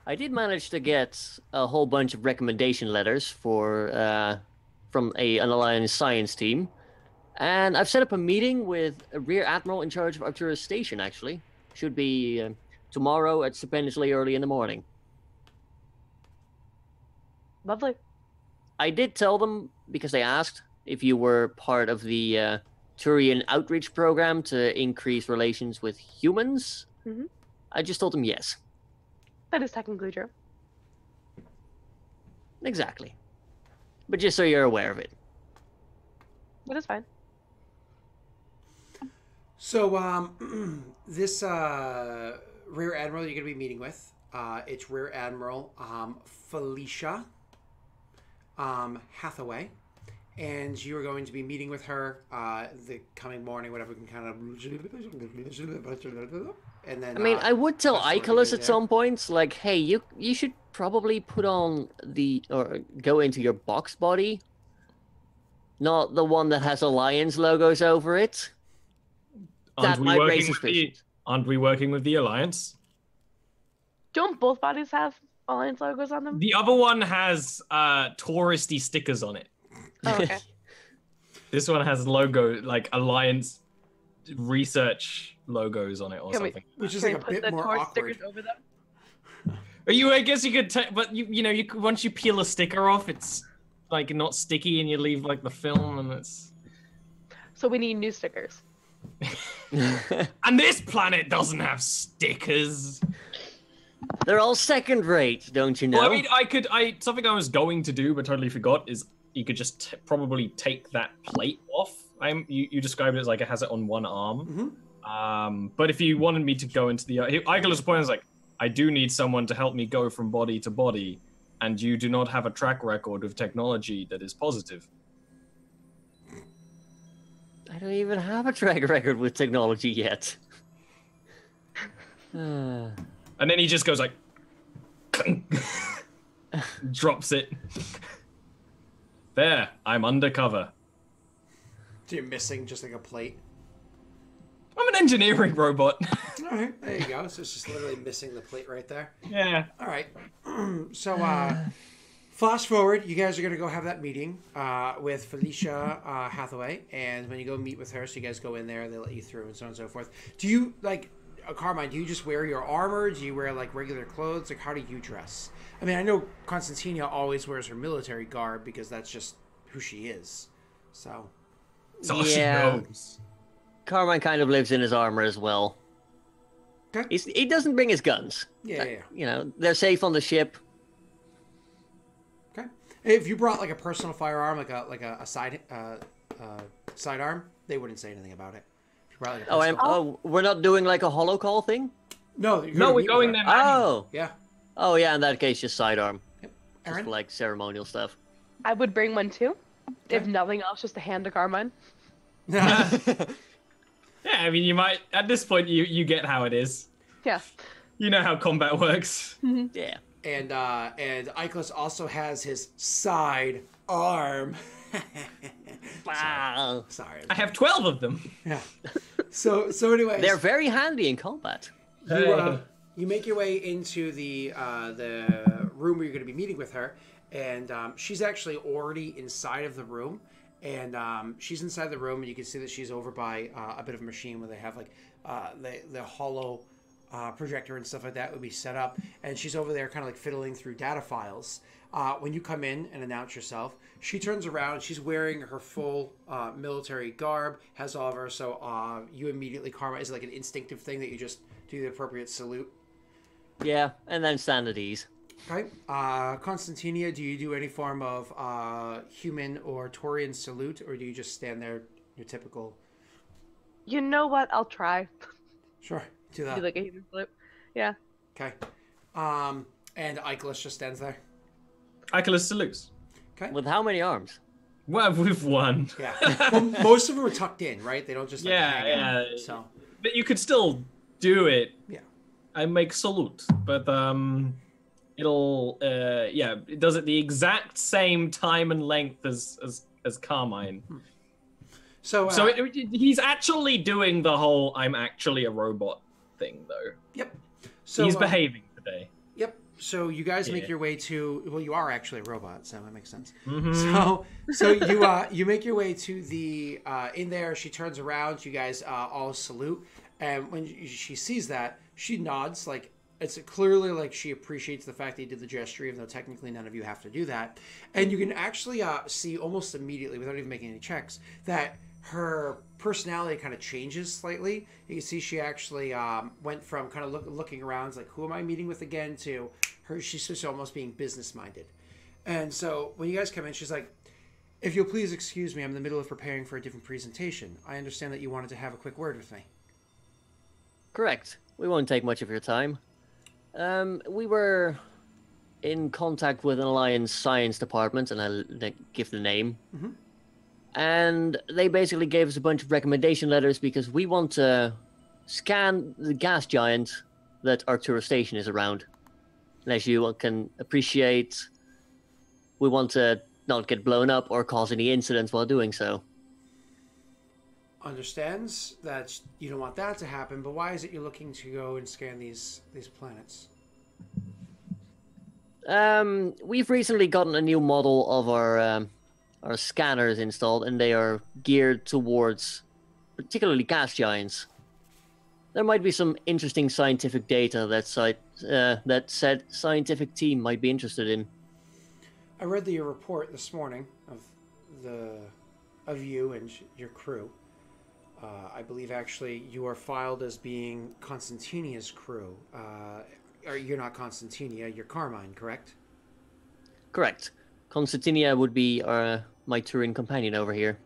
I did manage to get a whole bunch of recommendation letters for from an Alliance science team, and I've set up a meeting with a Rear Admiral in charge of Arcturus Station. Actually, should be tomorrow at stupendously early in the morning. Lovely. I did tell them, because they asked, if you were part of the Turian outreach program to increase relations with humans. Mm-hmm. I just told them yes. That is technically true. Exactly. But just so you're aware of it. That is fine. So, this Rear Admiral you're going to be meeting with, it's Rear Admiral Felicia Hathaway, and you are going to be meeting with her the coming morning, whatever we can kind of, and then. I mean, I would tell that's what we're Icarus doing at there. some point, like, hey, you should probably put on or go into your box body, not the one that has Alliance logos over it. That might raise suspicions. Aren't we working with the Alliance? Don't both bodies have Alliance logos on them? The other one has touristy stickers on it. Oh, okay. This one has logo, like Alliance research logos on it or Can we- something. Which is Can like we a put bit the more Tor awkward. stickers over them? I guess you could take, but you know, once you peel a sticker off, it's like not sticky, and you leave like the film, and it's. So we need new stickers. And this planet doesn't have stickers. They're all second rate, don't you know? Well, I mean, something I was going to do but totally forgot is you could just probably take that plate off. You described it as like it has it on one arm. Mm-hmm. But if you wanted me to go into the, Icarus' point is like, I do need someone to help me go from body to body, and you do not have a track record of technology that is positive. I don't even have a track record with technology yet. And then he just goes like, drops it. There, I'm undercover. So you're missing just like a plate. I'm an engineering robot. All right, there you go. So it's just literally missing the plate right there. Yeah. All right. So, flash forward. You guys are going to go have that meeting with Felicia Hathaway. And when you go meet with her, so you guys go in there, they let you through and so on and so forth. Do you, like, Carmine, do you just wear your armor? Do you wear, like, regular clothes? Like, how do you dress? I mean, I know Constantina always wears her military garb because that's just who she is. So. It's all she Yeah. knows. Carmine kind of lives in his armor as well. Okay. He doesn't bring his guns. Yeah. You know, they're safe on the ship. Okay. If you brought, like, a personal firearm, like a sidearm, they wouldn't say anything about it. If you brought, like, a personal... We're not doing like a holo call thing? No, you're No, gonna we're meet going with her. there. Oh. Yeah. Oh yeah, in that case, just sidearm. Just Aaron? for, like ceremonial stuff. I would bring one too. If Okay. nothing else, just to hand to Carmine. Yeah, I mean, you might, at this point, you get how it is. Yeah. You know how combat works. Yeah. And Icarus also has his side arm. Wow. Sorry. I have 12 of them. Yeah. So anyways, They're very handy in combat. you make your way into the room where you're going to be meeting with her, and she's actually already inside of the room. And she's inside the room, and you can see that she's over by a bit of a machine where they have like the hollow projector and stuff like that would be set up. And she's over there kind of like fiddling through data files. When you come in and announce yourself, she turns around. She's wearing her full military garb, has all of her. So you immediately, Karma, is it like an instinctive thing that you just do the appropriate salute Yeah, and then stand at ease. Okay. Constantinia, do you do any form of human or Taurian salute, or do you just stand there, your typical? You know what? I'll try. Sure, do Do that. like a human flip. Yeah. Okay. And Icarus just stands there. Icarus salutes. Okay. With how many arms? Well, with one. Yeah. Well, most of them are tucked in, right? They don't just like Yeah, hang yeah. out. So But you could still do it. yeah. I make salute, but it'll it does it the exact same time and length as Carmine. So So he's actually doing the whole "I'm actually a robot" thing, though. yep. So He's behaving today. Yep. So you guys make Yeah. your way to. Well, you are actually a robot, so that makes sense. Mhm. So you make your way to the in there. She turns around. You guys all salute, and when she sees that, she nods. Like it's clearly like she appreciates the fact that you did the gesture, even though technically none of you have to do that. And you can actually see almost immediately, without even making any checks, that her personality kind of changes slightly. You can see she actually went from kind of looking around, like, who am I meeting with again, to her, she's just almost being business minded. And so when you guys come in, she's like, if you'll please excuse me, I'm in the middle of preparing for a different presentation. I understand that you wanted to have a quick word with me. Correct. We won't take much of your time. We were in contact with an Alliance science department, and I'll give the name. Mhm. And they basically gave us a bunch of recommendation letters because we want to scan the gas giant that Arcturus Station is around. And as you can appreciate, we want to not get blown up or cause any incidents while doing so. Understands that you don't want that to happen, but why is it you're looking to go and scan these planets? We've recently gotten a new model of our scanners installed, and they are geared towards particularly gas giants. There might be some interesting scientific data that said scientific team might be interested in. I read your report this morning of you and your crew. I believe actually you are filed as being Constantinia's crew. Or you're not Constantinia, you're Carmine, correct? Correct. Constantinia would be my Turin companion over here.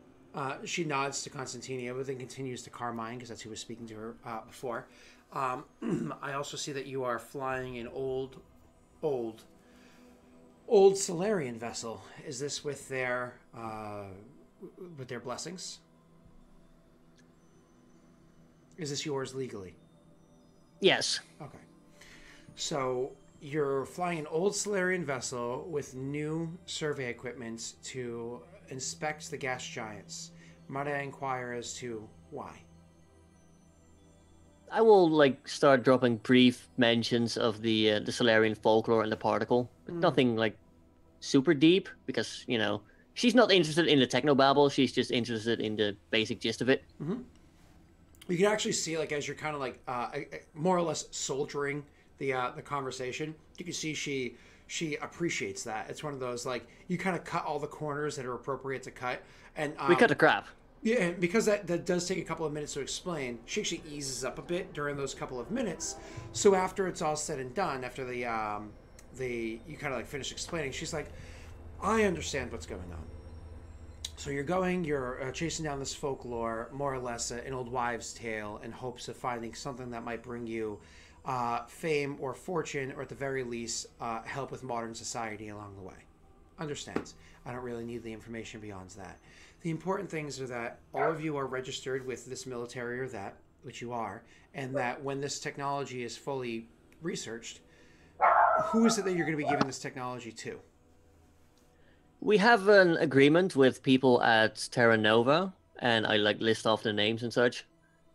She nods to Constantinia, but then continues to Carmine, because that's who was speaking to her before. I also see that you are flying an old Solarian vessel. Is this with their blessings? Is this yours legally? Yes. Okay. So you're flying an old Solarian vessel with new survey equipment to inspect the gas giants. Might I inquire as to why? I will start dropping brief mentions of the Solarian folklore and the particle, but nothing super deep because she's not interested in the technobabble. She's just interested in the basic gist of it. Mm-hmm. You can actually see, as you're kind of more or less soldiering the conversation, you can see she appreciates that. It's one of those you kind of cut all the corners that are appropriate to cut, and We cut the crap. yeah, and because that does take a couple of minutes to explain, she actually eases up a bit during those couple of minutes. So after it's all said and done, after you kind of finish explaining, she's like, I understand what's going on. So you're chasing down this folklore, more or less an old wives' tale, in hopes of finding something that might bring you fame or fortune, or at the very least, help with modern society along the way. Understands. I don't really need the information beyond that. The important things are that all of you are registered with this military or that, which you are, and that when this technology is fully researched, who is it that you're going to be giving this technology to? We have an agreement with people at Terra Nova, and I list off the names and such,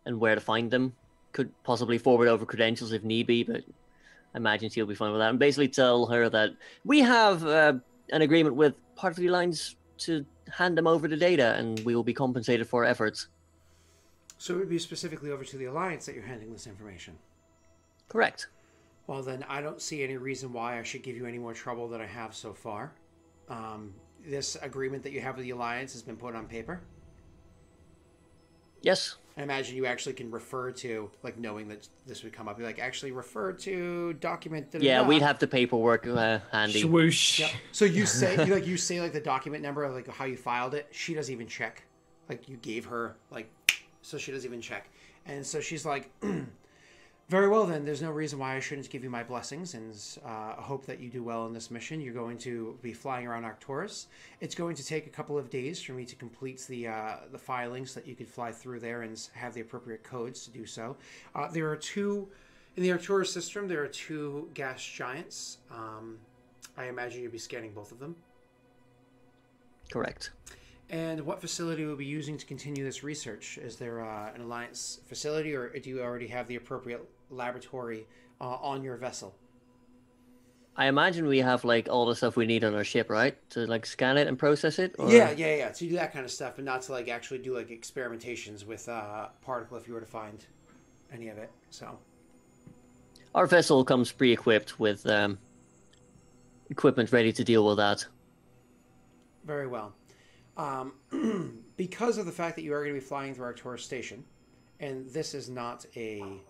and where to find them. Could possibly forward over credentials if need be, but I imagine she'll be fine with that. And basically tell her that we have an agreement with part of the Alliance to hand them over the data, and we will be compensated for our efforts. So it would be specifically over to the Alliance that you're handing this information? Correct. Well, then I don't see any reason why I should give you any more trouble than I have so far. This agreement that you have with the Alliance has been put on paper? Yes. I imagine you actually can refer to, like, knowing that this would come up. You're like, actually refer to document. Yeah, we'd have the paperwork handy. Swoosh. Yep. So you say like the document number of like how you filed it. She doesn't even check. Like you gave her like, so she doesn't even check. And so she's like, very well then. There's no reason why I shouldn't give you my blessings, and I hope that you do well in this mission. You're going to be flying around Arcturus. It's going to take a couple of days for me to complete the filings so that you could fly through there and have the appropriate codes to do so. There are two in the Arcturus system. There are two gas giants. I imagine you'll be scanning both of them. Correct. And what facility will be using to continue this research? Is there an Alliance facility, or do you already have the appropriate laboratory on your vessel? I imagine we have like all the stuff we need on our ship, right? To like scan it and process it? Or... Yeah. To do that kind of stuff, but not to like actually do like experimentations with particle if you were to find any of it. So our vessel comes pre-equipped with equipment ready to deal with that. Very well. Because of the fact that you are going to be flying through Arcturus Station, and this is not a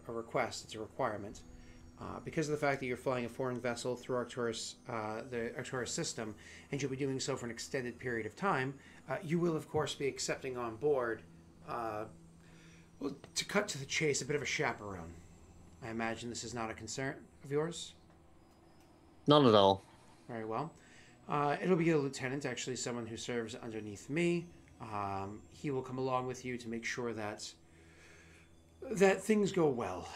request; it's a requirement. Because of the fact that you're flying a foreign vessel through Arcturus, the Arcturus system, and you'll be doing so for an extended period of time, you will, of course, be accepting on board. Well, to cut to the chase, a bit of a chaperone. I imagine this is not a concern of yours. Not at all. Very well. It'll be a lieutenant, actually, someone who serves underneath me. He will come along with you to make sure that things go well.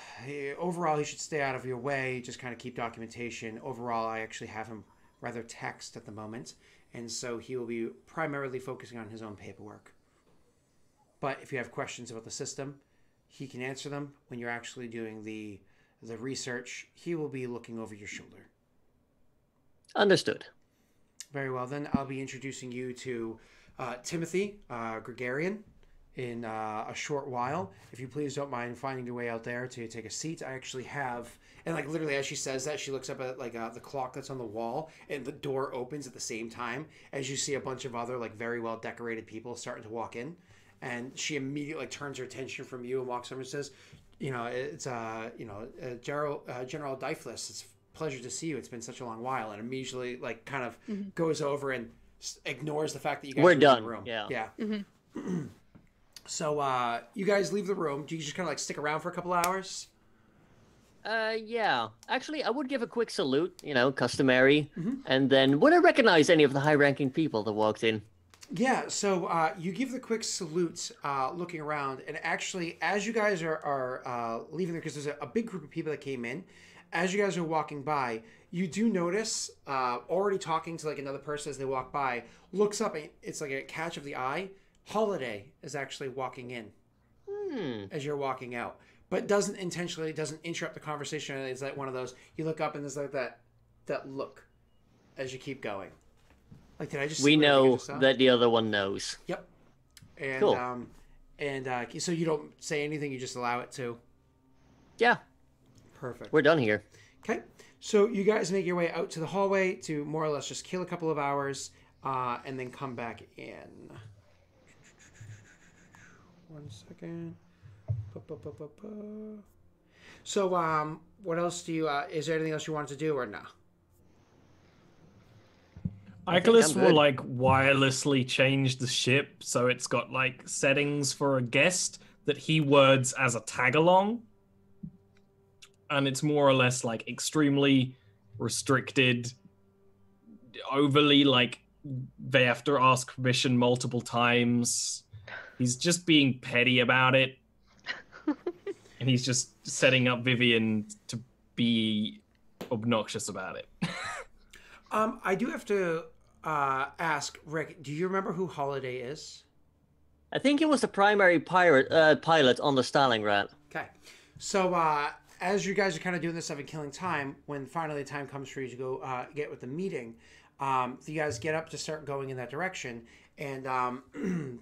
Overall, he should stay out of your way, just kind of keep documentation. Overall, I actually have him rather text at the moment, and so he will be primarily focusing on his own paperwork. But if you have questions about the system, he can answer them. When you're actually doing the research, he will be looking over your shoulder. Understood. Very well, then I'll be introducing you to Timothy Gregarian in a short while. If you please don't mind finding your way out there to take a seat. I actually have, and like literally as she says that, she looks up at like the clock that's on the wall, and the door opens at the same time as you see a bunch of other like very well decorated people starting to walk in, and she immediately like turns her attention from you and walks over and says, it's General Dyflis. It's pleasure to see you. It's been such a long while, and immediately like kind of goes over and ignores the fact that you guys We're are done. in the room. Yeah. So you guys leave the room. Do you just kind of like stick around for a couple hours? Yeah. Actually, I would give a quick salute, customary, and then would I recognize any of the high-ranking people that walked in? Yeah, so you give the quick salute looking around, and actually as you guys are leaving there, because there's a big group of people that came in, as you guys are walking by, you do notice, already talking to like another person as they walk by, looks up, and it's like a catch of the eye. Holiday is actually walking in as you're walking out, but doesn't interrupt the conversation. It's like one of those, you look up and there's like that look as you keep going. Like, did I just? We know that the other one knows. Yep. And cool. So you don't say anything, you just allow it to. Yeah. Perfect. We're done here. Okay. So you guys make your way out to the hallway to more or less just kill a couple of hours, and then come back in. 1 second. So, what else do you? Is there anything else you wanted to do or no? Icarus will like wirelessly change the ship so it's got like settings for a guest that he words as a tag along. And it's more or less like extremely restricted, overly like they have to ask permission multiple times. He's just being petty about it. And he's just setting up Vivian to be obnoxious about it. I do have to ask, Rick, do you remember who Holiday is? I think he was the primary pilot on the Stalingrad. Okay. So, as you guys are kind of doing this stuff and killing time, when finally the time comes for you to go get with the meeting, you guys get up to start going in that direction, and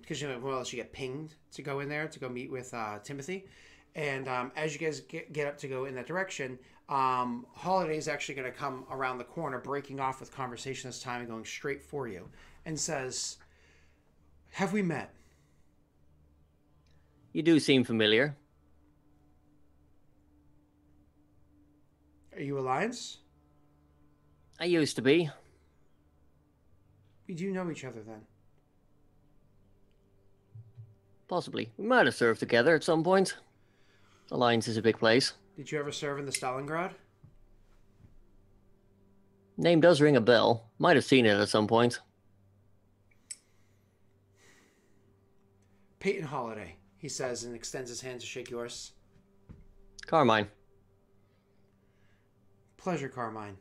because more or less you get pinged to go in there to go meet with Timothy, and as you guys get up to go in that direction, Holiday is actually going to come around the corner, breaking off with conversation this time and going straight for you, and says, "Have we met?" You do seem familiar. Are you Alliance? I used to be. We do know each other then. Possibly. We might have served together at some point. Alliance is a big place. Did you ever serve in the Stalingrad? Name does ring a bell. Might have seen it at some point. Peyton Holiday, he says, and extends his hand to shake yours. Carmine. Pleasure, Carmine.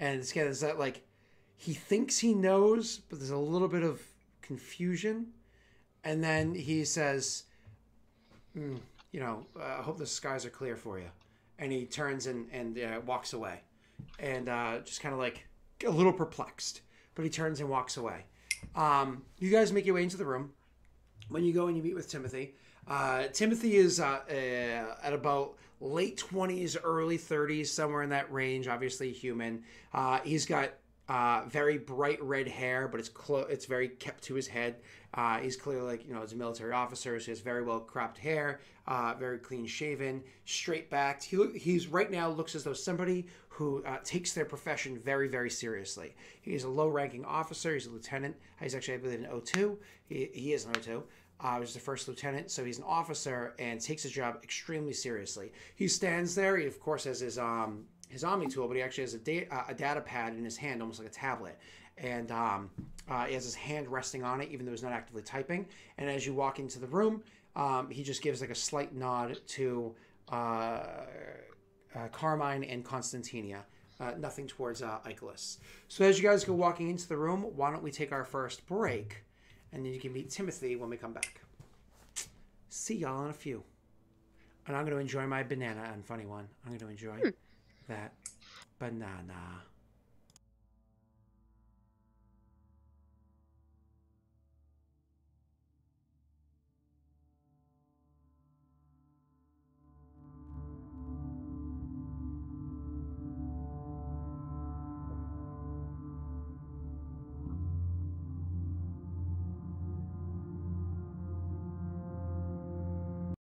And it's again, is that like he thinks he knows, but there's a little bit of confusion. And then he says, I hope the skies are clear for you. And he turns and walks away. And just kind of like a little perplexed. But he turns and walks away. You guys make your way into the room. When you go and you meet with Timothy, Timothy is at about late 20s, early 30s, somewhere in that range, obviously human. He's got very bright red hair, but it's very kept to his head. He's clearly he's a military officer, so he has very well cropped hair, very clean shaven, straight backed. He's right now looks as though somebody who takes their profession very, very seriously. He's a low ranking officer. He's a lieutenant. He's actually, I believe, an O2. He is an O2. He was the first lieutenant, so he's an officer and takes his job extremely seriously. He stands there. He, of course, has his Omni tool, but he actually has a data pad in his hand, almost like a tablet. And he has his hand resting on it, even though he's not actively typing. And as you walk into the room, he just gives like a slight nod to Carmine and Constantinia. Nothing towards Icarus. So as you guys go walking into the room, why don't we take our first break? And then you can meet Timothy when we come back. See y'all in a few. And I'm going to enjoy my banana and funny one. I'm going to enjoy that banana.